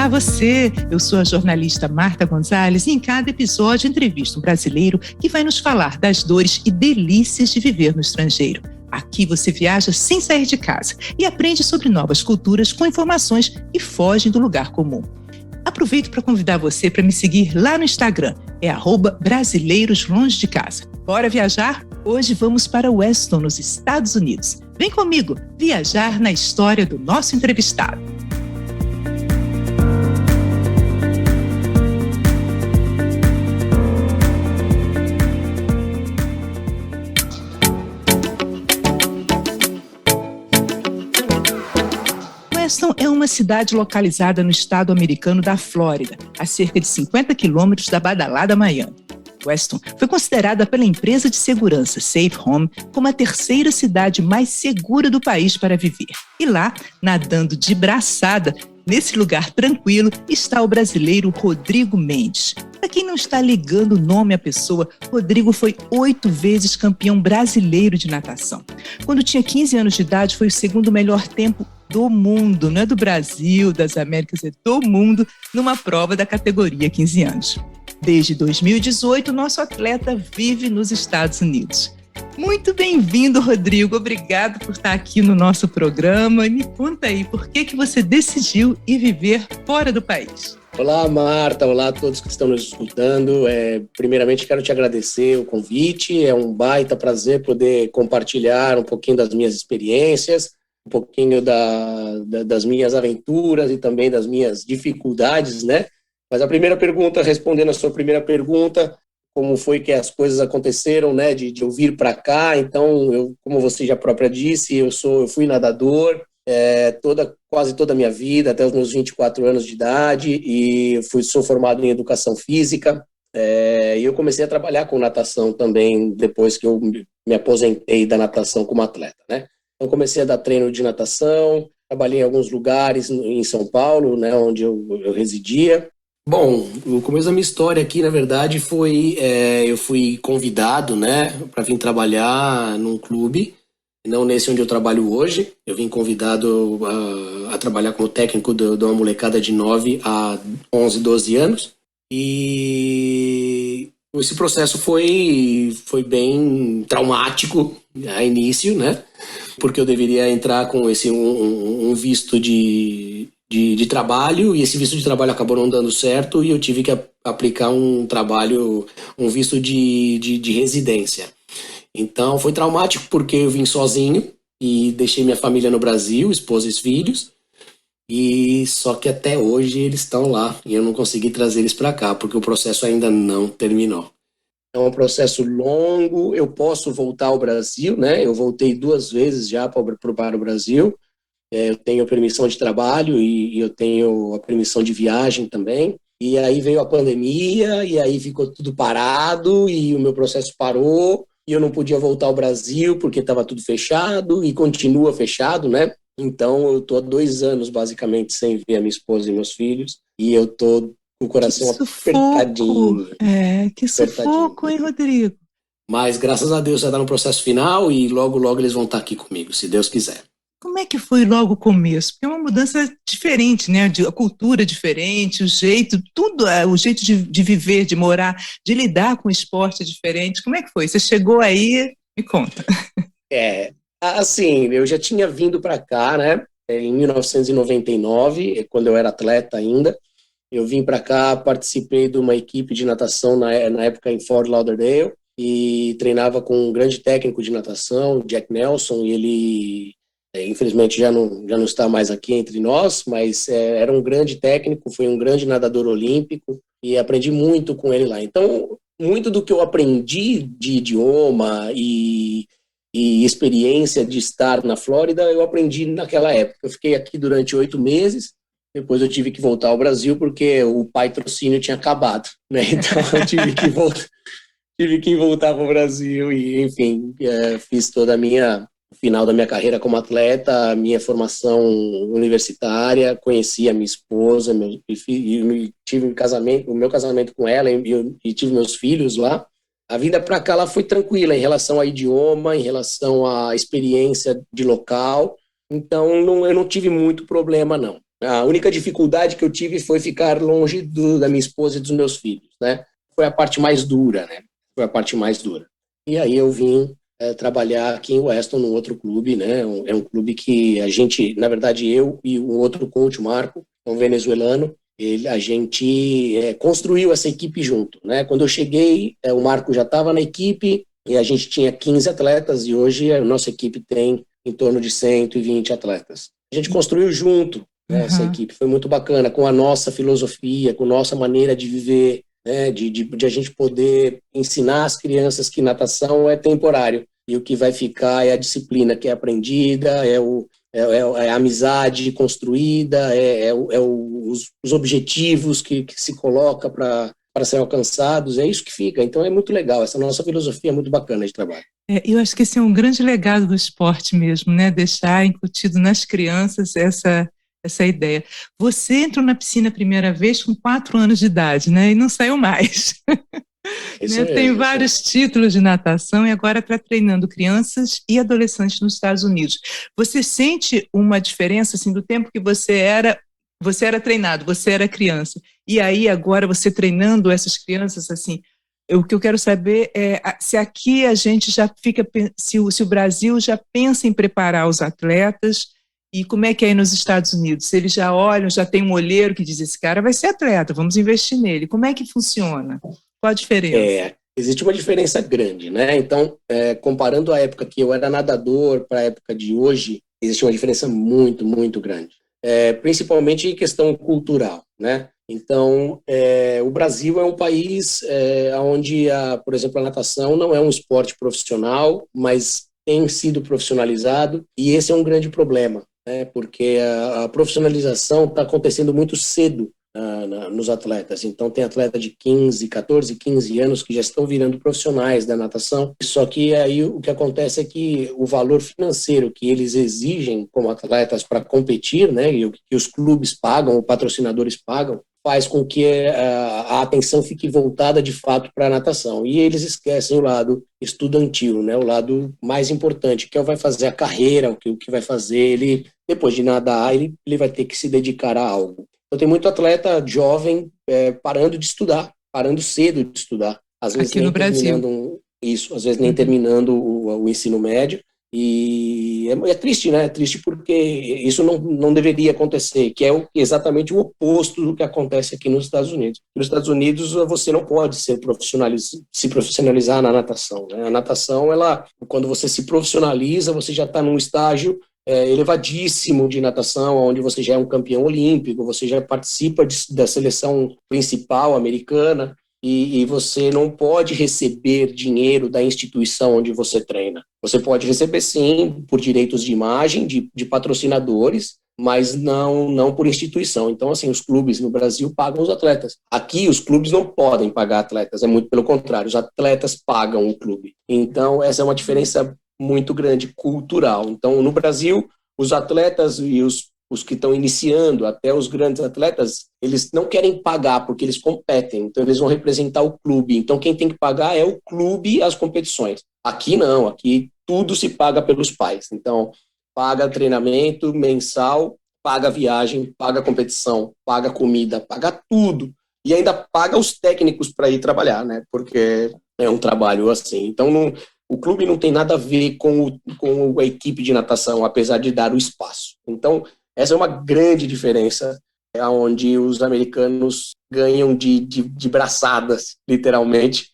Olá você, eu sou a jornalista Marta Gonzalez e em cada episódio entrevisto um brasileiro que vai nos falar das dores e delícias de viver no estrangeiro. Aqui você viaja sem sair de casa e aprende sobre novas culturas com informações que fogem do lugar comum. Aproveito para convidar você para me seguir lá no Instagram, é @brasileiroslongedecasa. Bora viajar? Hoje vamos para Weston, nos Estados Unidos. Vem comigo viajar na história do nosso entrevistado. Weston é uma cidade localizada no estado americano da Flórida, a cerca de 50 quilômetros da badalada Miami. Weston foi considerada pela empresa de segurança Safe Home como a terceira cidade mais segura do país para viver. E lá, nadando de braçada, nesse lugar tranquilo, está o brasileiro Rodrigo Mendes. Para quem não está ligando o nome à pessoa, Rodrigo foi 8 vezes campeão brasileiro de natação. Quando tinha 15 anos de idade, foi o segundo melhor tempo do mundo, não é do Brasil, das Américas, é do mundo, numa prova da categoria 15 anos. Desde 2018, nosso atleta vive nos Estados Unidos. Muito bem-vindo, Rodrigo. Obrigado por estar aqui no nosso programa. Me conta aí, por que você decidiu ir viver fora do país? Olá, Marta. Olá a todos que estão nos escutando. Primeiramente, quero te agradecer o convite. É um baita prazer poder compartilhar um pouquinho das minhas experiências, um pouquinho das minhas aventuras e também das minhas dificuldades, né? Mas a primeira pergunta, respondendo a sua primeira pergunta, como foi que as coisas aconteceram, né, de eu vir para cá. Então, como você já própria disse, eu fui nadador quase toda a minha vida, até os meus 24 anos de idade, e sou formado em educação física, e eu comecei a trabalhar com natação também depois que eu me aposentei da natação como atleta, né? Então, comecei a dar treino de natação, trabalhei em alguns lugares em São Paulo, né, onde eu residia. Bom, o começo da minha história aqui, na verdade, eu fui convidado, né, para vir trabalhar num clube, não nesse onde eu trabalho hoje. Eu vim convidado a trabalhar como técnico de uma molecada de 9 a 11, 12 anos. E esse processo foi bem traumático a início, né? Porque eu deveria entrar com um visto de trabalho, e esse visto de trabalho acabou não dando certo, e eu tive que aplicar um visto de residência. Então foi traumático porque eu vim sozinho e deixei minha família no Brasil, esposa e filhos, e só que até hoje eles estão lá e eu não consegui trazer eles para cá porque o processo ainda não terminou. É um processo longo. Eu posso voltar ao Brasil, né? Eu voltei 2 vezes já para o Brasil. Eu tenho permissão de trabalho e eu tenho a permissão de viagem também. E aí veio a pandemia e aí ficou tudo parado e o meu processo parou e eu não podia voltar ao Brasil porque estava tudo fechado e continua fechado, né? Então eu estou há 2 anos basicamente sem ver a minha esposa e meus filhos e eu estou com o coração apertadinho. Que sufoco, hein, Rodrigo? Mas graças a Deus já está no processo final e logo, logo eles vão estar aqui comigo, se Deus quiser. Como é que foi logo o começo? Porque é uma mudança diferente, né? A cultura diferente, o jeito, tudo, o jeito de viver, de morar, de lidar com o esporte é diferente. Como é que foi? Você chegou aí, me conta. Assim, eu já tinha vindo para cá, né? Em 1999, quando eu era atleta ainda. Eu vim para cá, participei de uma equipe de natação na época em Fort Lauderdale e treinava com um grande técnico de natação, Jack Nelson, e ele infelizmente já não está mais aqui entre nós, mas era um grande técnico, foi um grande nadador olímpico e aprendi muito com ele lá. Então, muito do que eu aprendi de idioma e experiência de estar na Flórida, eu aprendi naquela época. Eu fiquei aqui durante 8 meses, depois eu tive que voltar ao Brasil porque o patrocínio tinha acabado, né? Então eu tive que voltar para o Brasil e, enfim, fiz toda final da minha carreira como atleta, a minha formação universitária, conheci a minha esposa, tive o meu casamento com ela e tive meus filhos lá. A vinda para cá ela foi tranquila em relação ao idioma, em relação à experiência de local, então eu não tive muito problema, não. A única dificuldade que eu tive foi ficar longe da minha esposa e dos meus filhos, né? Foi a parte mais dura, né? Foi a parte mais dura. E aí eu vim trabalhar aqui em Weston, num outro clube, né? É um clube que a gente, na verdade, eu e um outro coach, o Marco, um venezuelano, a gente construiu essa equipe junto, né? Quando eu cheguei, o Marco já estava na equipe e a gente tinha 15 atletas e hoje a nossa equipe tem em torno de 120 atletas. A gente construiu junto, né, essa equipe, foi muito bacana, com a nossa filosofia, com a nossa maneira de viver, né, de a gente poder ensinar as crianças que natação é temporário e o que vai ficar é a disciplina que é aprendida, é a amizade construída, os objetivos que se coloca para serem alcançados, é isso que fica. Então é muito legal, essa nossa filosofia é muito bacana de trabalho. Eu acho que esse é um grande legado do esporte mesmo, né? Deixar incutido nas crianças essa ideia. Você entrou na piscina a primeira vez com 4 anos de idade, né? E não saiu mais. Isso mesmo, tem vários títulos de natação e agora está treinando crianças e adolescentes nos Estados Unidos. Você sente uma diferença assim, do tempo que você era treinado, você era criança, e aí agora você treinando essas crianças assim? O que eu quero saber é se aqui a gente já fica, se o Brasil já pensa em preparar os atletas, e como é que é aí nos Estados Unidos? Se eles já olham, já tem um olheiro que diz, esse cara vai ser atleta, vamos investir nele. Como é que funciona? Qual a diferença? Existe uma diferença grande, né? Então, comparando a época que eu era nadador para a época de hoje, existe uma diferença muito, muito grande. Principalmente em questão cultural, né? Então, o Brasil é um país onde, por exemplo, a natação não é um esporte profissional, mas tem sido profissionalizado, e esse é um grande problema, né? Porque a profissionalização está acontecendo muito cedo nos atletas. Então tem atleta de 14, 15 anos que já estão virando profissionais da natação, só que aí o que acontece é que o valor financeiro que eles exigem como atletas para competir, né, e o que os clubes pagam, os patrocinadores pagam, faz com que a atenção fique voltada de fato para a natação, e eles esquecem o lado estudantil, né, o lado mais importante, que é o vai fazer a carreira, o que vai fazer, ele depois de nadar, ele vai ter que se dedicar a algo. Então, tem muito atleta jovem parando de estudar, parando cedo de estudar. Às vezes Aqui nem no Brasil. às vezes nem terminando o ensino médio. E é triste, né? É triste porque isso não deveria acontecer, que é exatamente o oposto do que acontece aqui nos Estados Unidos. Nos Estados Unidos, você não pode se profissionalizar na natação, né? A natação, quando você se profissionaliza, você já está num estágio elevadíssimo de natação, onde você já é um campeão olímpico, você já participa da seleção principal americana, e você não pode receber dinheiro da instituição onde você treina. Você pode receber, sim, por direitos de imagem, de patrocinadores, mas não por instituição. Então, assim, os clubes no Brasil pagam os atletas. Aqui, os clubes não podem pagar atletas, é muito pelo contrário, os atletas pagam o clube. Então, essa é uma diferença muito grande cultural. Então, no Brasil, os atletas e os que estão iniciando, até os grandes atletas, eles não querem pagar porque eles competem, então eles vão representar o clube. Então, quem tem que pagar é o clube e as competições. Aqui não, aqui tudo se paga pelos pais. Então, paga treinamento mensal, paga viagem, paga competição, paga comida, paga tudo. E ainda paga os técnicos para ir trabalhar, né? Porque é um trabalho assim. Então, o clube não tem nada a ver com a equipe de natação, apesar de dar o espaço. Então, essa é uma grande diferença, onde os americanos ganham de braçadas, literalmente,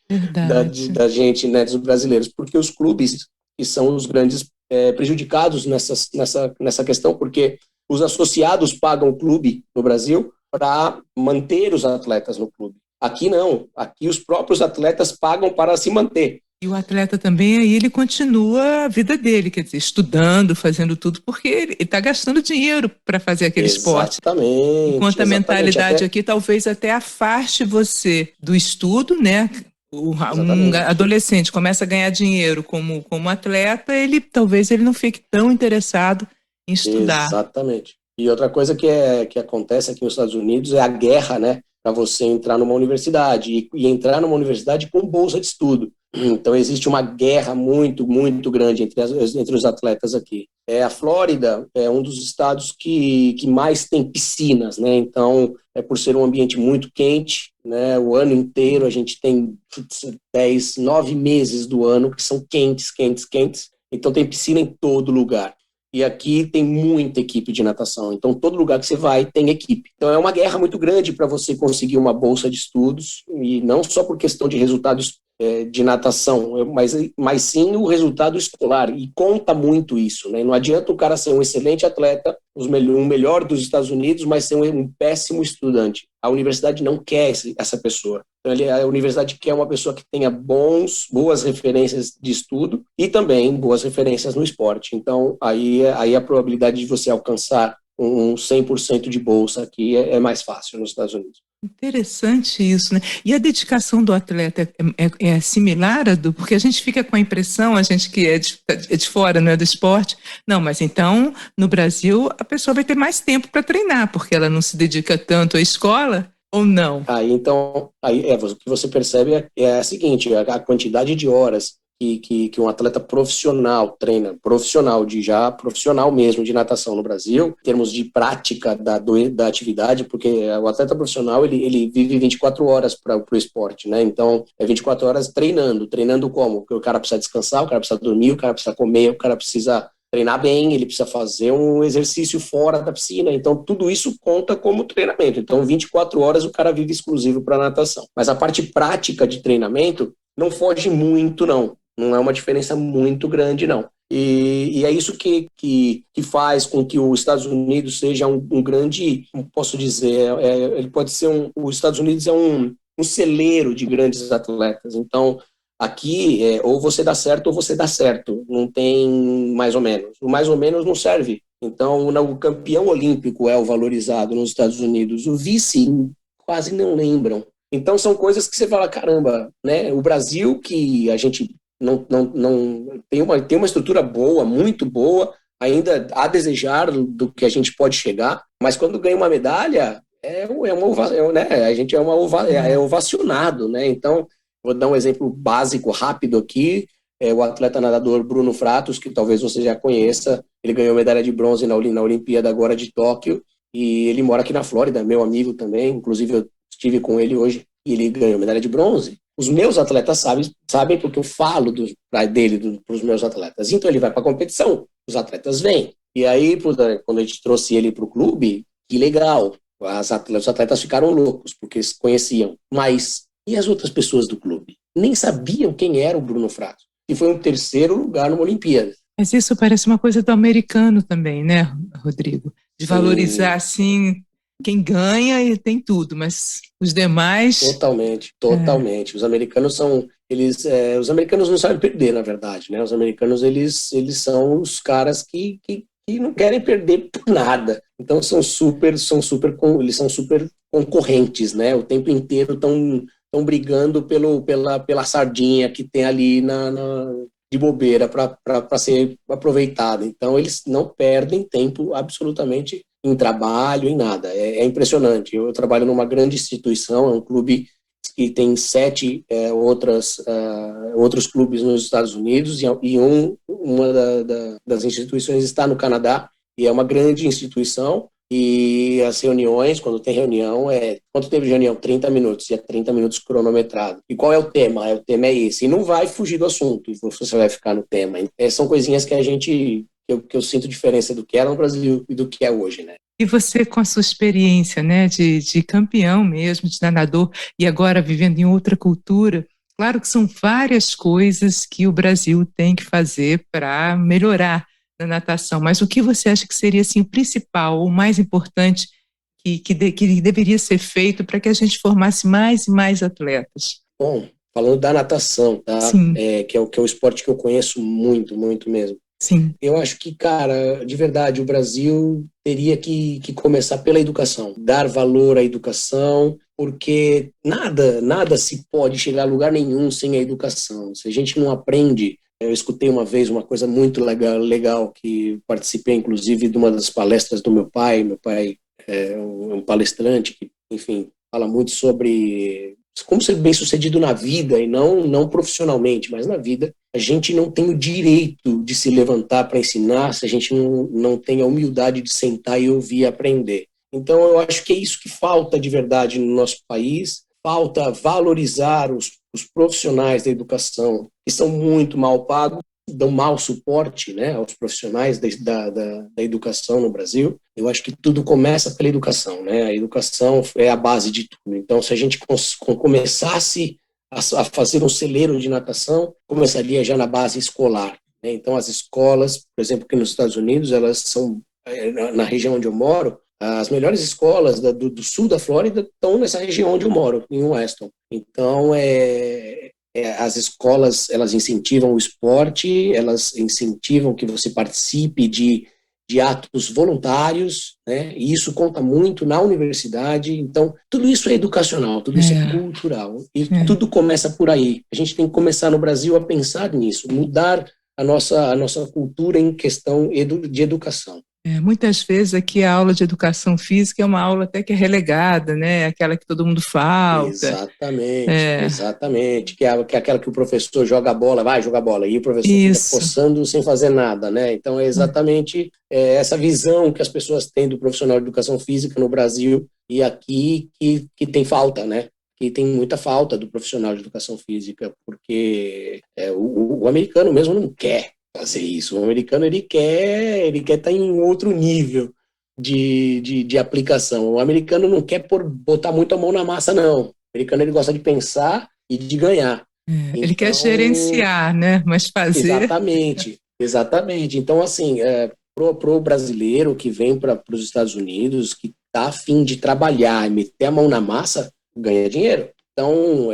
da gente, né, dos brasileiros, porque os clubes que são os grandes prejudicados nessa questão, porque os associados pagam o clube no Brasil para manter os atletas no clube. Aqui não, aqui os próprios atletas pagam para se manter. E o atleta também, aí ele continua a vida dele, quer dizer, estudando, fazendo tudo, porque ele está gastando dinheiro para fazer aquele esporte. Enquanto a mentalidade aqui talvez até afaste você do estudo, né? Um adolescente começa a ganhar dinheiro como atleta, talvez ele não fique tão interessado em estudar. Exatamente. E outra coisa que acontece aqui nos Estados Unidos é a guerra, né? Para você entrar numa universidade e entrar numa universidade com bolsa de estudo. Então, existe uma guerra muito, muito grande entre os atletas aqui. A Flórida é um dos estados que mais tem piscinas, né? Então, por ser um ambiente muito quente, né? O ano inteiro a gente tem 10, 9 meses do ano que são quentes, quentes, quentes. Então, tem piscina em todo lugar. E aqui tem muita equipe de natação. Então, todo lugar que você vai tem equipe. Então, é uma guerra muito grande para você conseguir uma bolsa de estudos, e não só por questão de resultados de natação, mas sim o resultado escolar, e conta muito isso, né? Não adianta o cara ser um excelente atleta, o melhor dos Estados Unidos, mas ser um péssimo estudante. A universidade não quer essa pessoa. Então, a universidade quer uma pessoa que tenha boas referências de estudo e também boas referências no esporte. Então, aí a probabilidade de você alcançar um 100% de bolsa aqui é mais fácil nos Estados Unidos. Interessante isso, né? E a dedicação do atleta é similar porque a gente fica com a impressão, a gente que é de fora, não é do esporte, não, mas então no Brasil a pessoa vai ter mais tempo para treinar, porque ela não se dedica tanto à escola, ou não? Então, o que você percebe é a seguinte, a quantidade de horas que um atleta profissional treina, profissional mesmo de natação no Brasil, em termos de prática da atividade, porque o atleta profissional, ele vive 24 horas para o esporte, né? Então, é 24 horas treinando como? Porque o cara precisa descansar, o cara precisa dormir, o cara precisa comer, o cara precisa treinar bem, ele precisa fazer um exercício fora da piscina, então tudo isso conta como treinamento. Então 24 horas o cara vive exclusivo para natação. Mas a parte prática de treinamento não foge muito, não é uma diferença muito grande, não. E é isso que faz com que os Estados Unidos seja um grande, como posso dizer, ele pode ser os Estados Unidos é um celeiro de grandes atletas. Então, aqui, ou você dá certo ou você dá certo. Não tem mais ou menos. O mais ou menos não serve. Então, o campeão olímpico é o valorizado nos Estados Unidos. O vice quase não lembram. Então, são coisas que você fala, caramba, né? O Brasil, que a gente não tem uma estrutura boa, muito boa, ainda a desejar do que a gente pode chegar, mas quando ganha uma medalha, né? A gente é ovacionado, né? Então, vou dar um exemplo básico, rápido aqui. O atleta nadador Bruno Fratos, que talvez você já conheça, ele ganhou medalha de bronze na Olimpíada agora de Tóquio, e ele mora aqui na Flórida, meu amigo também, inclusive eu estive com ele hoje, e ele ganhou medalha de bronze. Os meus atletas sabem porque eu falo dele para os meus atletas. Então ele vai para a competição, os atletas vêm. E aí, quando a gente trouxe ele para o clube, que legal, os atletas ficaram loucos, porque eles conheciam, mas e as outras pessoas do clube? Nem sabiam quem era o Bruno Fratos. E foi um terceiro lugar numa Olimpíada. Mas isso parece uma coisa do americano também, né, Rodrigo? De valorizar, assim, quem ganha e tem tudo, mas os demais... Totalmente. Os americanos os americanos não sabem perder, na verdade, né? Os americanos, eles são os caras que não querem perder por nada. Então, eles são super concorrentes, né? O tempo inteiro estão brigando pela sardinha que tem ali de bobeira para ser aproveitada. Então, eles não perdem tempo absolutamente em trabalho, em nada. É impressionante. Eu trabalho numa grande instituição, é um clube que tem 7 outros clubes nos Estados Unidos, e uma das instituições está no Canadá, e é uma grande instituição. E as reuniões, quando tem reunião, quanto tempo de reunião? 30 minutos, e é 30 minutos cronometrado. E qual é o tema? O tema é esse. E não vai fugir do assunto, e você vai ficar no tema. São coisinhas que eu sinto diferença do que era no Brasil e do que é hoje, né? E você, com a sua experiência, né, de campeão mesmo, de nadador, e agora vivendo em outra cultura, claro que são várias coisas que o Brasil tem que fazer para melhorar na natação, mas o que você acha que seria assim, o principal, o mais importante que deveria ser feito para que a gente formasse mais e mais atletas? Bom, falando da natação, tá? Sim. Que é o esporte que eu conheço muito, muito mesmo. Sim. Eu acho que, cara, de verdade, o Brasil teria que começar pela educação, dar valor à educação, porque nada se pode chegar a lugar nenhum sem a educação. Se a gente não aprende... Eu escutei uma vez uma coisa muito legal que participei, inclusive, de uma das palestras do meu pai. Meu pai é um palestrante que, enfim, fala muito sobre como ser bem-sucedido na vida, e não profissionalmente, mas na vida, a gente não tem o direito de se levantar para ensinar se a gente não tem a humildade de sentar e ouvir e aprender. Então, eu acho que é isso que falta de verdade no nosso país, falta valorizar os profissionais da educação, que são muito mal pagos, dão mau suporte, né, aos profissionais da educação no Brasil. Eu acho que tudo começa pela educação, né? A educação é a base de tudo. Então, se a gente começasse a fazer um celeiro de natação, começaria já na base escolar, né? Então, as escolas, por exemplo, aqui nos Estados Unidos, elas são, na região onde eu moro, as melhores escolas do sul da Flórida estão nessa região onde eu moro, em Weston. Então, as escolas, elas incentivam o esporte, elas incentivam que você participe de atos voluntários, né? E isso conta muito na universidade. Então, tudo isso é educacional, tudo isso é cultural. E tudo começa por aí. A gente tem que começar no Brasil a pensar nisso, mudar a nossa cultura em questão de educação. Muitas vezes aqui a aula de educação física é uma aula até que é relegada, né? Aquela que todo mundo falta. Exatamente. Que é aquela que o professor joga a bola, vai jogar bola, e o professor fica coçando sem fazer nada, né? Então é exatamente essa visão que as pessoas têm do profissional de educação física no Brasil e aqui que tem falta, né? Que tem muita falta do profissional de educação física, porque o americano mesmo não quer fazer isso. O americano, ele quer estar em um outro nível de aplicação. O americano não quer botar muito a mão na massa, não. O americano, ele gosta de pensar e de ganhar. Ele quer gerenciar, né? Mas fazer... Exatamente. Então, assim, pro brasileiro que vem para os Estados Unidos, que está a fim de trabalhar e meter a mão na massa, ganha dinheiro. Então,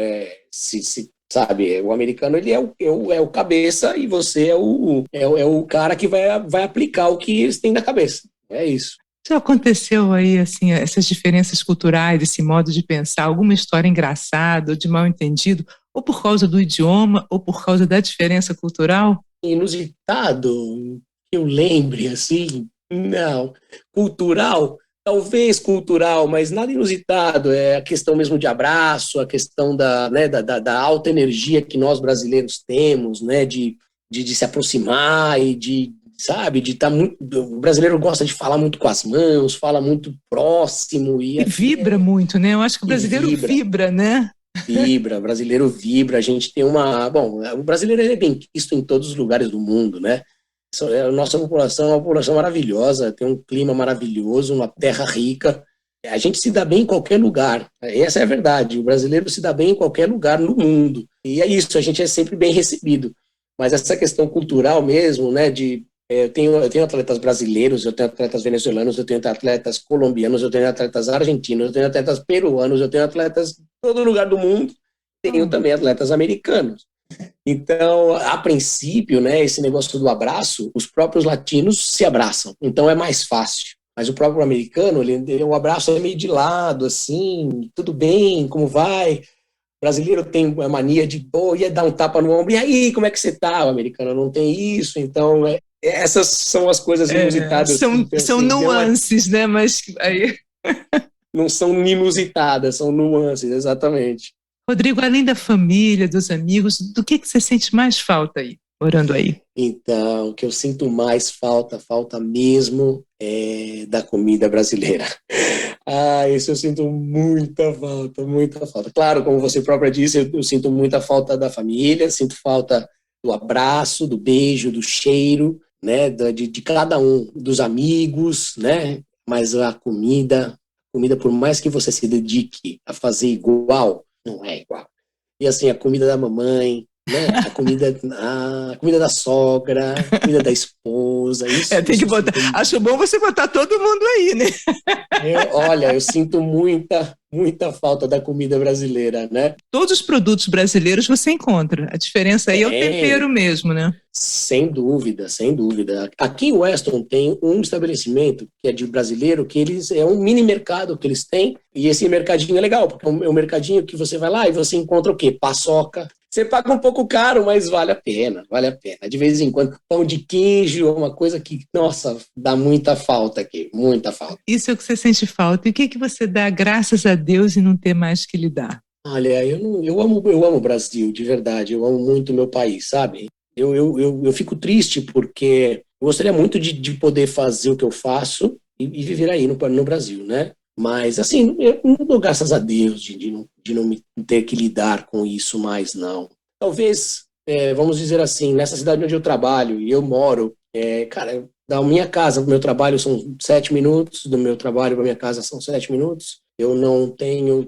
sabe, o americano, ele é o cabeça e você é o cara que vai aplicar o que eles têm na cabeça. É isso. Já aconteceu aí, assim, essas diferenças culturais, esse modo de pensar, alguma história engraçada ou de mal entendido, ou por causa do idioma, ou por causa da diferença cultural? Inusitado, que eu lembre, assim, não. Cultural? Talvez cultural, mas nada inusitado. É a questão mesmo de abraço, a questão da alta energia que nós brasileiros temos, né, de se aproximar e de estar muito... O brasileiro gosta de falar muito com as mãos, fala muito próximo. E vibra muito, né? Eu acho que o brasileiro vibra, né? O brasileiro vibra. A gente tem Bom, o brasileiro é bem visto em todos os lugares do mundo, né? A nossa população é uma população maravilhosa, tem um clima maravilhoso, uma terra rica. A gente se dá bem em qualquer lugar. Essa é a verdade. O brasileiro se dá bem em qualquer lugar no mundo. E é isso, a gente é sempre bem recebido. Mas essa questão cultural mesmo, né, eu tenho atletas brasileiros, eu tenho atletas venezuelanos, eu tenho atletas colombianos, eu tenho atletas argentinos, eu tenho atletas peruanos, eu tenho atletas de todo lugar do mundo. Tenho também atletas americanos. Então, a princípio, né, esse negócio do abraço, os próprios latinos se abraçam, então é mais fácil. Mas o próprio americano, o abraço é meio de lado, assim, tudo bem, como vai? O brasileiro tem a mania de, ia dar um tapa no ombro, e aí, como é que você tá? O americano não tem isso, então essas são as coisas inusitadas. São nuances, né? Mas aí... Não são inusitadas, são nuances, exatamente. Rodrigo, além da família, dos amigos, do que você sente mais falta aí, morando aí? Então, o que eu sinto mais falta mesmo, é da comida brasileira. Isso eu sinto muita falta. Claro, como você própria disse, eu sinto muita falta da família, sinto falta do abraço, do beijo, do cheiro, né, de cada um, dos amigos, né, mas a comida, por mais que você se dedique a fazer igual, não é igual. E assim, a comida da mamãe, né? A comida da sogra, a comida da esposa. Tem que botar. Acho bom você botar todo mundo aí, né? Olha, eu sinto muita falta da comida brasileira, né? Todos os produtos brasileiros você encontra. A diferença aí é o tempero mesmo, né? Sem dúvida. Aqui em Weston tem um estabelecimento que é de brasileiro, que é um mini mercado que eles têm, e esse mercadinho é legal, porque é um mercadinho que você vai lá e você encontra o quê? Paçoca. Você paga um pouco caro, mas vale a pena. De vez em quando, pão de queijo é uma coisa que, nossa, dá muita falta aqui, muita falta. Isso é o que você sente falta. E o que você dá graças a Deus e não ter mais que lhe dar? Olha, eu amo o Brasil, de verdade. Eu amo muito o meu país, sabe? Eu fico triste porque eu gostaria muito de poder fazer o que eu faço e viver aí no Brasil, né? Mas, assim, eu não dou graças a Deus de não me ter que lidar com isso mais, não. Talvez, vamos dizer assim, nessa cidade onde eu trabalho e eu moro, cara, da minha casa para o meu trabalho são 7 minutos, do meu trabalho para minha casa são 7 minutos. Eu não tenho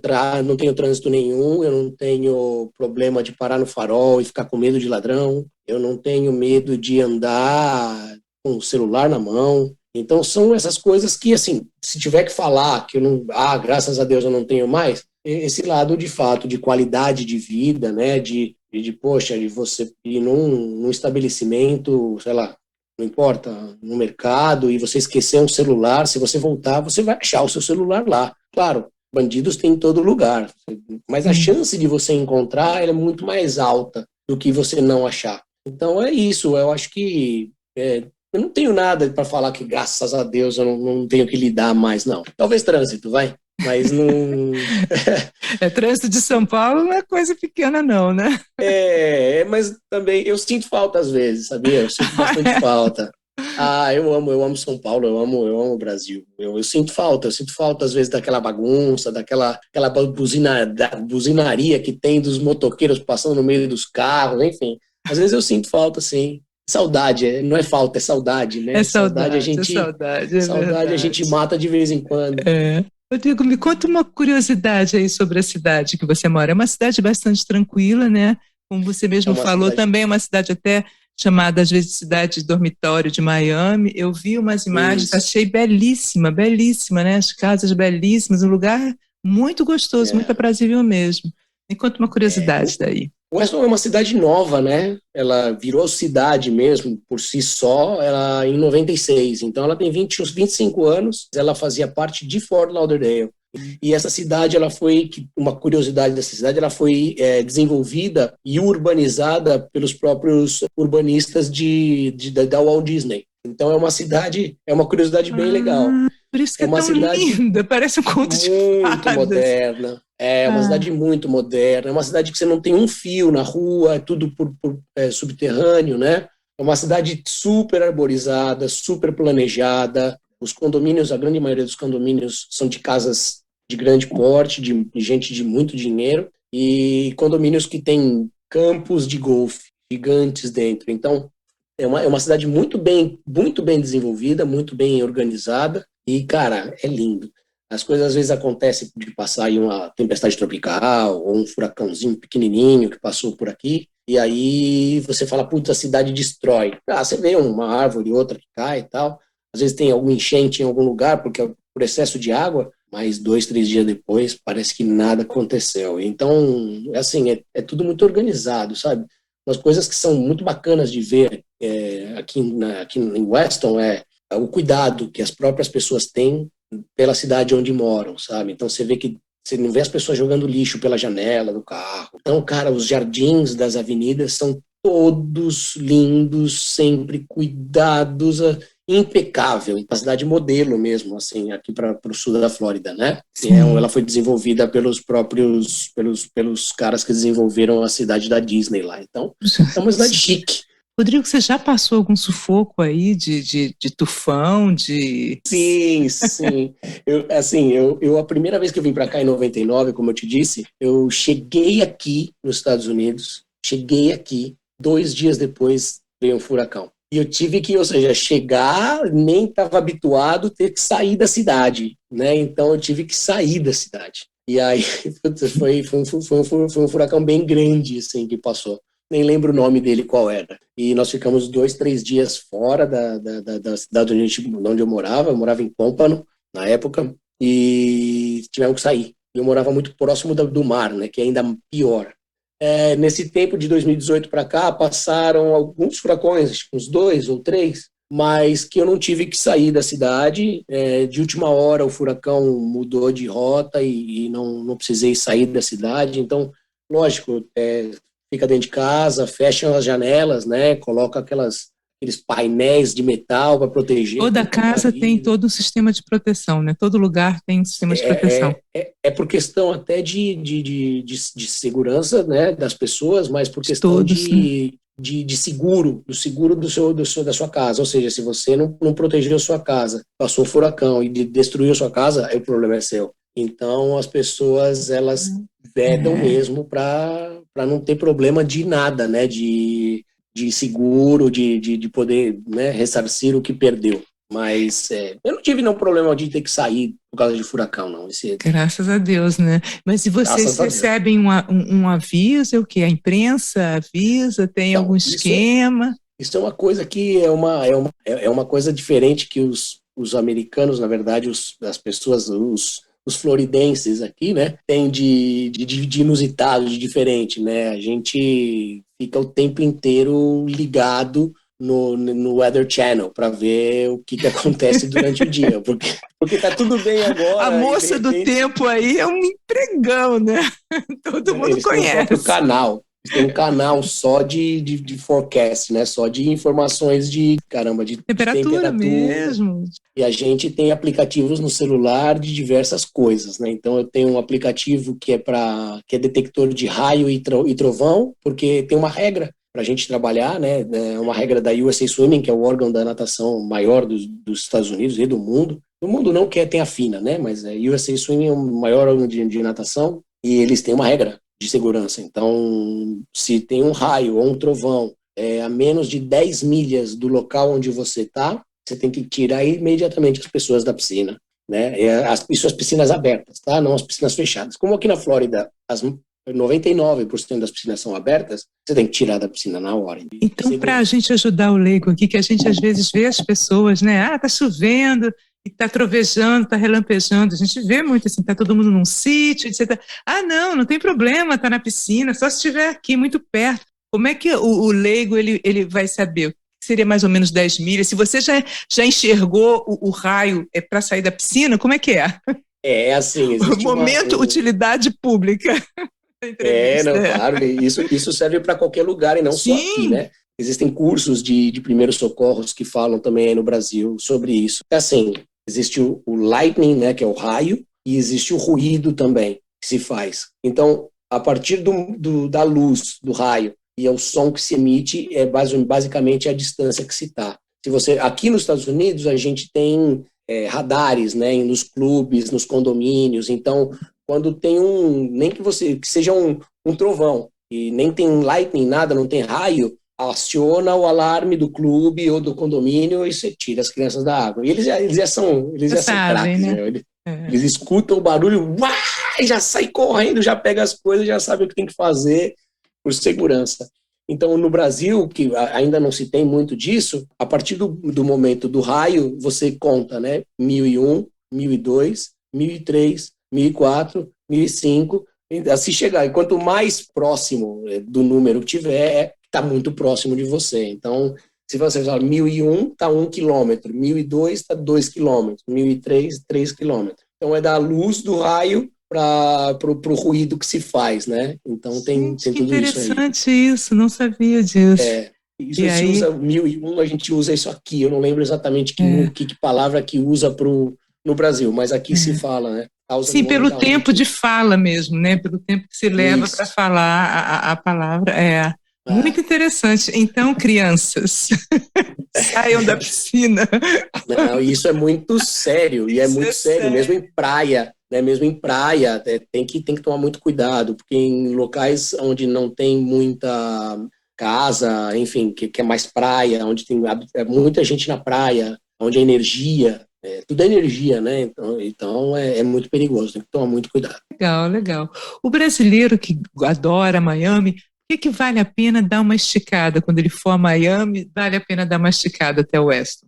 trânsito nenhum, eu não tenho problema de parar no farol e ficar com medo de ladrão, eu não tenho medo de andar com o celular na mão. Então são essas coisas que, assim, se tiver que falar que eu não, graças a Deus eu não tenho mais, esse lado de fato de qualidade de vida, né, poxa, de você ir num estabelecimento, sei lá, não importa, no mercado, e você esquecer um celular, se você voltar, você vai achar o seu celular lá. Claro, bandidos tem em todo lugar, mas a Sim. chance de você encontrar ela é muito mais alta do que você não achar. Então é isso, eu acho que eu não tenho nada para falar que, graças a Deus, eu não tenho que lidar mais, não. Talvez trânsito, vai, mas não. Trânsito de São Paulo não é coisa pequena, não, né? Mas também eu sinto falta às vezes, sabia? Eu sinto bastante falta. Eu amo São Paulo, eu amo o Brasil. Eu sinto falta às vezes daquela bagunça, aquela buzinaria que tem dos motoqueiros passando no meio dos carros, enfim. Às vezes eu sinto falta, sim. Saudade, não é falta, é saudade, né? É saudade, é Saudade a verdade. gente mata de vez em quando. É. Rodrigo, me conta uma curiosidade aí sobre a cidade que você mora. É uma cidade bastante tranquila, né? Como você É mesmo uma falou, cidade. também é uma cidade até chamada às vezes de cidade dormitório de Miami. Eu vi umas imagens, Isso. achei belíssima, belíssima, né? As casas belíssimas, um lugar muito gostoso, muito É. aprazível mesmo. Me conta uma curiosidade daí. Weston é uma cidade nova, né? Ela virou cidade mesmo por si só, ela em 96. Então ela tem uns 25 anos, ela fazia parte de Fort Lauderdale. E essa cidade, uma curiosidade dessa cidade, ela foi desenvolvida e urbanizada pelos próprios urbanistas da Walt Disney. Então é uma curiosidade bem legal. Por isso que É é uma tão cidade linda, parece um conto de muito fadas. moderna. É uma Ah, cidade muito moderna. É uma cidade que você não tem um fio na rua, é tudo subterrâneo, né? É uma cidade super arborizada, super planejada. Os condomínios, a grande maioria dos condomínios são de casas de grande porte, de gente de muito dinheiro, e condomínios que têm campos de golfe gigantes dentro. Então, é uma cidade muito bem desenvolvida, muito bem organizada, e, cara, é lindo. As coisas às vezes acontecem de passar aí uma tempestade tropical ou um furacãozinho pequenininho que passou por aqui, e aí você fala, puta, a cidade destrói. Você vê uma árvore, outra que cai e tal. Às vezes tem algum enchente em algum lugar porque é por excesso de água, mas 2, 3 dias depois parece que nada aconteceu. Então, assim, é tudo muito organizado, sabe? Umas coisas que são muito bacanas de ver aqui em Weston é o cuidado que as próprias pessoas têm pela cidade onde moram, sabe? Então você vê que você não vê as pessoas jogando lixo pela janela do carro. Então, cara, os jardins das avenidas são todos lindos, sempre cuidados, impecável. Uma cidade modelo mesmo, assim, aqui para o sul da Flórida, né? sim. Ela foi desenvolvida pelos caras que desenvolveram a cidade da Disney lá. Então, é uma cidade chique. Rodrigo, você já passou algum sufoco aí de tufão, de... Sim, sim. Eu a primeira vez que eu vim para cá em 99, como eu te disse, eu cheguei aqui nos Estados Unidos, cheguei aqui, 2 dias depois veio um furacão. E eu tive que, ou seja, chegar, nem estava habituado, ter que sair da cidade, né? Então eu tive que sair da cidade. E aí foi um furacão bem grande, assim, que passou. Nem lembro o nome dele qual era. E nós ficamos 2, 3 dias fora da cidade onde eu morava em Pompano, na época, e tivemos que sair. Eu morava muito próximo do mar, né, que é ainda pior. Nesse tempo de 2018 para cá, passaram alguns furacões, acho que uns 2 ou 3, mas que eu não tive que sair da cidade. De última hora, o furacão mudou de rota e não precisei sair da cidade. Então, lógico, fica dentro de casa, fecha as janelas, né? Coloca aqueles painéis de metal para proteger. Toda casa tem todo um sistema de proteção, né? Todo lugar tem um sistema de proteção. É por questão até de segurança, né, das pessoas, mas por De questão todos, né? de seguro, da sua casa. Ou seja, se você não protegeu a sua casa, passou um furacão e destruiu a sua casa, aí o problema é seu. Então, as pessoas, elas vedam mesmo para não ter problema de nada, né, de seguro, de poder, né, ressarcir o que perdeu. Mas eu não tive nenhum problema de ter que sair por causa de furacão, não. Graças a Deus, né? Mas se vocês recebem um aviso, é o quê? A imprensa avisa? Tem algum esquema? Isso é uma coisa que é uma coisa diferente que os americanos, na verdade, as pessoas, os floridenses aqui, né, tem de inusitado, de diferente, né? A gente fica o tempo inteiro ligado no Weather Channel para ver o que acontece durante o dia, porque tá tudo bem agora. A moça do tempo aí é um empregão, né? Todo mundo conhece. Tem o próprio canal. Tem um canal só de forecast, né? Só de informações de temperatura mesmo. E a gente tem aplicativos no celular de diversas coisas, né? Então eu tenho um aplicativo que é detector de raio e trovão, porque tem uma regra para a gente trabalhar, né? É uma regra da USA Swimming, que é o órgão da natação maior dos Estados Unidos e do mundo. Do mundo não que tem a FINA, né? Mas a USA Swimming é o maior órgão de natação e eles têm uma regra de segurança. Então, se tem um raio ou um trovão a menos de 10 milhas do local onde você está, você tem que tirar imediatamente as pessoas da piscina, né? Isso as piscinas abertas, tá? Não as piscinas fechadas. Como aqui na Flórida, as 99% das piscinas são abertas, você tem que tirar da piscina na hora. Então, para a gente ajudar o leigo aqui, que a gente às vezes vê as pessoas, né? Tá chovendo, e tá trovejando, tá relampejando. A gente vê muito assim, tá todo mundo num sítio, etc. Não tem problema, tá na piscina, só se estiver aqui muito perto. Como é que o leigo ele vai saber? Seria mais ou menos 10 milhas. Se você já enxergou o raio para sair da piscina, como é que é? É assim, existe momento utilidade pública. Claro, isso serve para qualquer lugar e não só aqui, né? Existem cursos de primeiros socorros que falam também aí no Brasil sobre isso. É assim, existe o lightning, né, que é o raio, e existe o ruído também que se faz. Então, a partir da luz, do raio, e o som que se emite, basicamente a distância que se está. Aqui nos Estados Unidos, a gente tem radares, né, nos clubes, nos condomínios. Então, quando tem nem que seja um trovão, e nem tem lightning, nada, não tem raio, aciona o alarme do clube ou do condomínio e você tira as crianças da água. E eles já são craques, né? Eles escutam o barulho, já sai correndo, já pega as coisas, já sabe o que tem que fazer por segurança. Então, no Brasil, que ainda não se tem muito disso, a partir do momento do raio, você conta, né? 1001, 1002, 1003, 1004, 1005, assim chegar. E quanto mais próximo do número que tiver, está muito próximo de você. Então, se você falar 1001, está 1 quilômetro, 1002 está 2 quilômetros, 1003, 3 quilômetros. Então, é da luz do raio para o ruído que se faz, né? Então, tem tudo isso aí. Interessante isso, não sabia disso. Isso se aí usa 1001, a gente usa isso aqui. Eu não lembro exatamente que palavra que usa no Brasil, mas aqui se fala, né? Sim, pelo tempo de fala mesmo, né? Pelo tempo que se leva para falar a palavra. Muito interessante. Então, crianças, saiam da piscina. Não, isso é muito sério, e é muito sério, mesmo em praia, né? Mesmo em praia, tem que tomar muito cuidado, porque em locais onde não tem muita casa, enfim, que é mais praia, onde tem muita gente na praia, onde a energia, tudo é energia, né? Então é muito perigoso, tem que tomar muito cuidado. Legal. O brasileiro que adora Miami, por que vale a pena dar uma esticada? Quando ele for a Miami, vale a pena dar uma esticada até o Weston?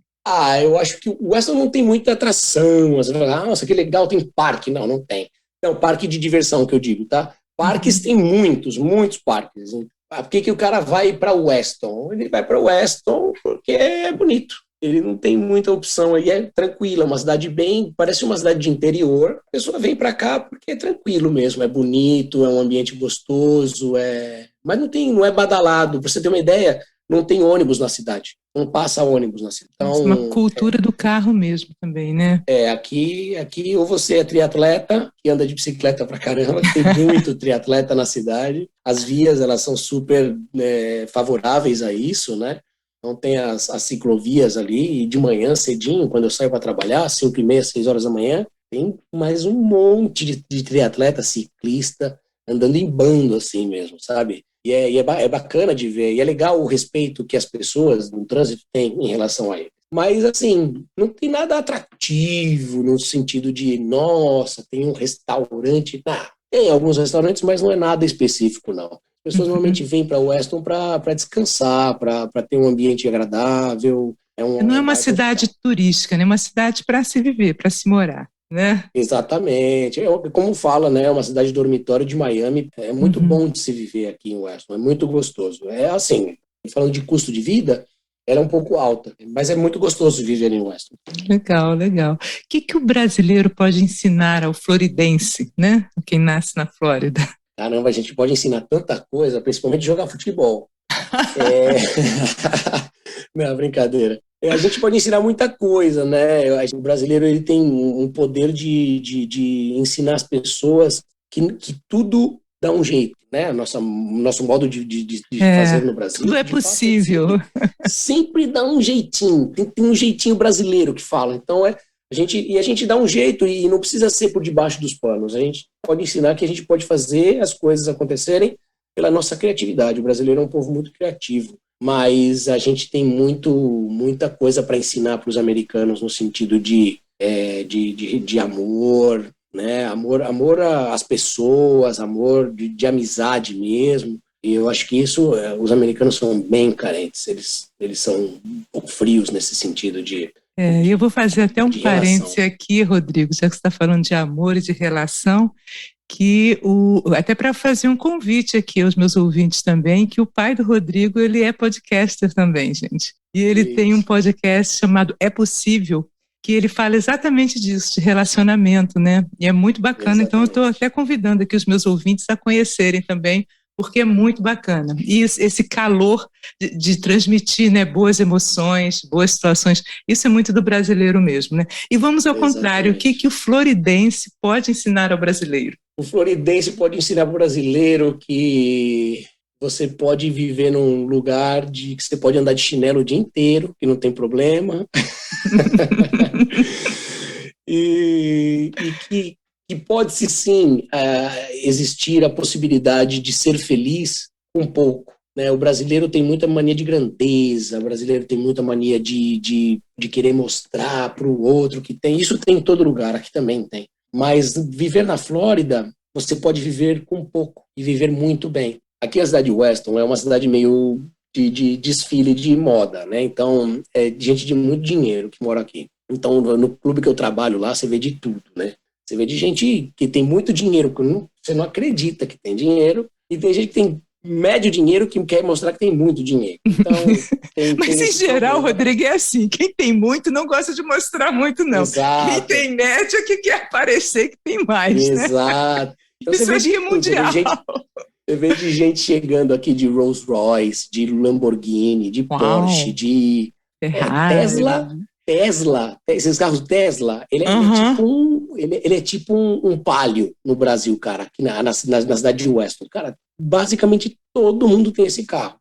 Eu acho que o Weston não tem muita atração. Você fala, nossa, que legal, tem parque. Não tem. É um parque de diversão que eu digo, tá? Parques tem muitos parques. Por que o cara vai para o Weston? Ele vai para o Weston porque é bonito. Ele não tem muita opção, ele é tranquilo, é uma cidade parece uma cidade de interior. A pessoa vem para cá porque é tranquilo mesmo, é bonito, é um ambiente gostoso, mas não é badalado. Para você ter uma ideia, não tem ônibus na cidade, não passa ônibus na cidade. Então, uma cultura do carro mesmo também, né? Aqui ou você é triatleta, que anda de bicicleta pra caramba, tem muito triatleta na cidade, as vias, elas são super favoráveis a isso, né? Então tem as ciclovias ali, e de manhã, cedinho, quando eu saio para trabalhar, 5h30, 6 horas da manhã, tem mais um monte de triatleta, ciclista, andando em bando assim mesmo, sabe? E é bacana de ver, e é legal o respeito que as pessoas no trânsito têm em relação a ele. Mas, assim, não tem nada atrativo no sentido de, nossa, tem um restaurante. Tem alguns restaurantes, mas não é nada específico, não. As pessoas normalmente vêm para Weston para descansar, para ter um ambiente agradável. Não é uma cidade turística, né? É uma cidade para se viver, para se morar, né? Exatamente. Como fala, né? É uma cidade dormitório de Miami. É muito bom de se viver aqui em Weston. É muito gostoso. É assim, falando de custo de vida, ela é um pouco alta, mas é muito gostoso viver em Weston. Legal, legal. O que o brasileiro pode ensinar ao floridense, né? Quem nasce na Flórida? Caramba, a gente pode ensinar tanta coisa, principalmente jogar futebol. Não, brincadeira. A gente pode ensinar muita coisa, né? O brasileiro ele tem um poder de ensinar as pessoas que tudo dá um jeito, né? Nosso modo de fazer no Brasil. Tudo é possível. Sempre dá um jeitinho. Tem um jeitinho brasileiro que fala. Então, a gente dá um jeito e não precisa ser por debaixo dos panos. A gente pode ensinar que a gente pode fazer as coisas acontecerem pela nossa criatividade. O brasileiro é um povo muito criativo, mas a gente tem muita coisa para ensinar para os americanos no sentido de amor, né? Amor às pessoas, amor de amizade mesmo. E eu acho que isso, os americanos são bem carentes, eles são um pouco frios nesse sentido de... Eu vou fazer até um parêntese aqui, Rodrigo, já que você está falando de amor e de relação, que até para fazer um convite aqui aos meus ouvintes também, que o pai do Rodrigo, ele é podcaster também, gente. E ele tem um podcast chamado É Possível, que ele fala exatamente disso, de relacionamento, né? E é muito bacana, exatamente. Então eu estou até convidando aqui os meus ouvintes a conhecerem também, porque é muito bacana. E esse calor de transmitir, né, boas emoções, boas situações, isso é muito do brasileiro mesmo, né? E vamos ao contrário, o que o floridense pode ensinar ao brasileiro? O floridense pode ensinar para o brasileiro que você pode viver num lugar que você pode andar de chinelo o dia inteiro, que não tem problema. e que pode-se sim existir a possibilidade de ser feliz um pouco, né? O brasileiro tem muita mania de grandeza, o brasileiro tem muita mania de querer mostrar para o outro que tem. Isso tem em todo lugar, aqui também tem. Mas viver na Flórida, você pode viver com pouco e viver muito bem. Aqui a cidade de Weston é uma cidade meio de desfile de moda, né? Então, é gente de muito dinheiro que mora aqui. Então, no clube que eu trabalho lá, você vê de tudo, né? Você vê de gente que tem muito dinheiro, que você não acredita que tem dinheiro, e tem gente que tem médio dinheiro que quer mostrar que tem muito dinheiro. Então, mas em geral, Rodrigo, é assim, quem tem muito não gosta de mostrar muito, não. Exato. Quem tem médio é que quer aparecer que tem mais, Exato. Né? Então, isso aqui é mundial. Você vê de gente chegando aqui de Rolls Royce, de Lamborghini, de Porsche, de Tesla, esses carros Tesla, ele é tipo um Palio no Brasil, cara, aqui na cidade de Weston. Cara, basicamente todo mundo tem esse carro.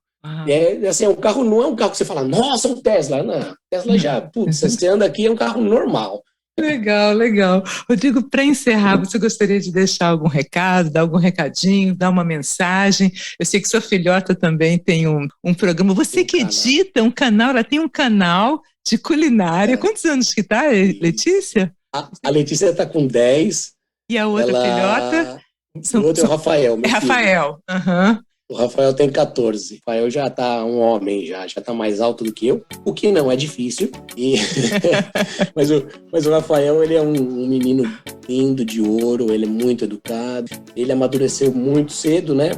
Assim, um carro não é um carro que você fala, nossa, um Tesla. Não, Tesla já, putz, você anda aqui, é um carro normal. Legal, legal. Rodrigo, para encerrar, você gostaria de deixar algum recado, dar algum recadinho, dar uma mensagem? Eu sei que sua filhota também tem um programa. Você que edita um canal, ela tem um canal de culinária. Quantos anos que tá, Letícia? A Letícia está com 10. E a outra filhota? O outro é o Rafael. É Rafael. Aham. O Rafael tem 14. O Rafael já tá um homem, já tá mais alto do que eu, o que não é difícil. Mas o Rafael, ele é um menino lindo de ouro, ele é muito educado, ele amadureceu muito cedo, né?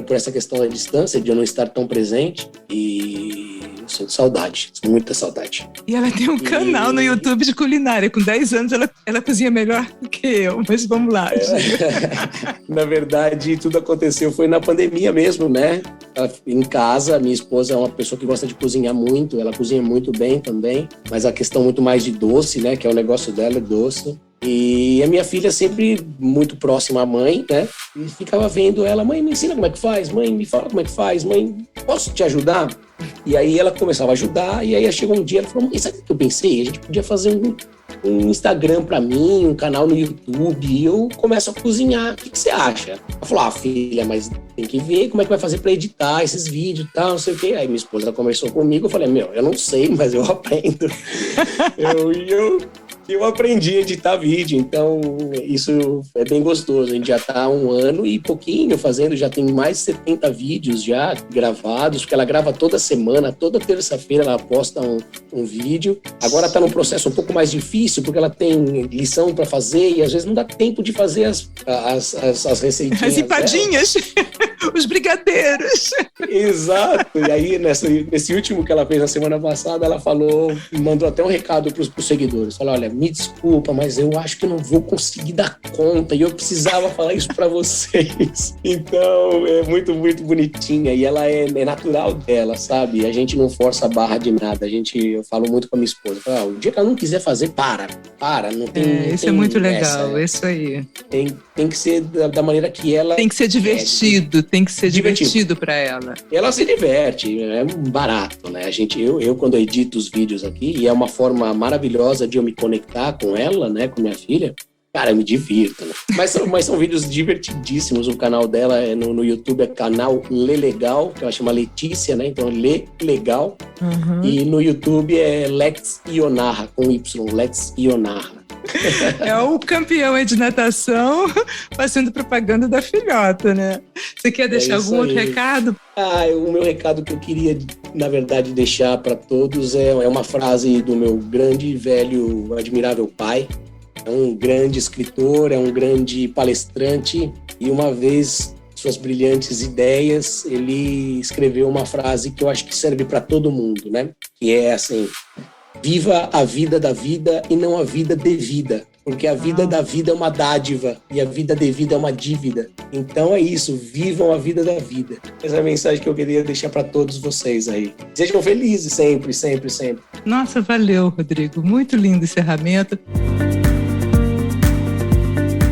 por essa questão da distância, de eu não estar tão presente. E eu sinto saudade, muita saudade. E ela tem um canal no YouTube de culinária. Com 10 anos ela cozinha melhor do que eu, mas vamos lá. Na verdade, tudo aconteceu foi na pandemia mesmo, né? Em casa, minha esposa é uma pessoa que gosta de cozinhar muito, ela cozinha muito bem também, mas a questão muito mais de doce, né? Que é o negócio dela, é doce. E a minha filha sempre muito próxima à mãe, né? E ficava vendo ela, mãe, me ensina como é que faz, mãe, me fala como é que faz, mãe, posso te ajudar? E aí ela começava a ajudar, e aí chegou um dia, ela falou, mãe, sabe o que eu pensei? A gente podia fazer um Instagram pra mim, um canal no YouTube, e eu começo a cozinhar, o que você acha? Ela falou, filha, mas tem que ver como é que vai fazer pra editar esses vídeos e tal, não sei o quê. Aí minha esposa conversou comigo, eu falei, eu não sei, mas eu aprendo. Eu aprendi a editar vídeo, então isso é bem gostoso. A gente já está há 1 ano e pouquinho fazendo, já tem mais de 70 vídeos já gravados, porque ela grava toda semana, toda terça-feira ela posta um vídeo. Agora está num processo um pouco mais difícil, porque ela tem lição para fazer e às vezes não dá tempo de fazer as receitinhas. As empadinhas, os brigadeiros. Exato, e aí nesse último que ela fez na semana passada, ela mandou até um recado para os seguidores, falou, olha, me desculpa, mas eu acho que eu não vou conseguir dar conta e eu precisava falar isso para vocês. Então, é muito, muito bonitinha e ela é natural dela, sabe? A gente não força a barra de nada, eu falo muito com a minha esposa, o dia que ela não quiser fazer, para, não tem... Isso é muito legal, isso aí. Tem que ser da maneira que ela... Tem que ser divertido, tem que ser divertido para ela. Ela se diverte, é barato, né? Eu quando edito os vídeos aqui, e é uma forma maravilhosa de eu me conectar com ela, né, com minha filha, cara, eu me divirto, né? Mas são vídeos divertidíssimos. O canal dela no YouTube é canal Lê Legal, que ela chama Letícia, né? Então, Lê Legal. Uhum. E no YouTube é Let's Ionarra, com Y, Let's Ionarra. É o campeão de natação fazendo propaganda da filhota, né? Você quer deixar algum outro recado? O meu recado que eu queria, na verdade, deixar para todos é uma frase do meu grande, velho, admirável pai. É um grande escritor, é um grande palestrante e uma vez, suas brilhantes ideias, ele escreveu uma frase que eu acho que serve para todo mundo, né? Que é assim... Viva a vida da vida e não a vida devida, porque a vida da vida é uma dádiva e a vida devida é uma dívida. Então é isso, vivam a vida da vida. Essa é a mensagem que eu queria deixar para todos vocês aí. Sejam felizes sempre, sempre, sempre. Nossa, valeu, Rodrigo. Muito lindo o encerramento.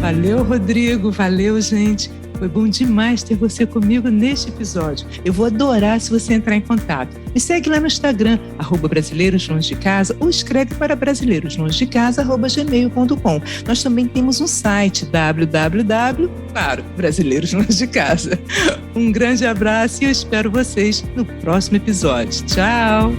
Valeu, Rodrigo. Valeu, gente. Foi bom demais ter você comigo neste episódio. Eu vou adorar se você entrar em contato. Me segue lá no Instagram, @brasileiroslongedecasa, ou escreve para brasileiroslongedecasa@gmail.com. Nós também temos um site, Brasileiros Longe de Casa. Um grande abraço e eu espero vocês no próximo episódio. Tchau!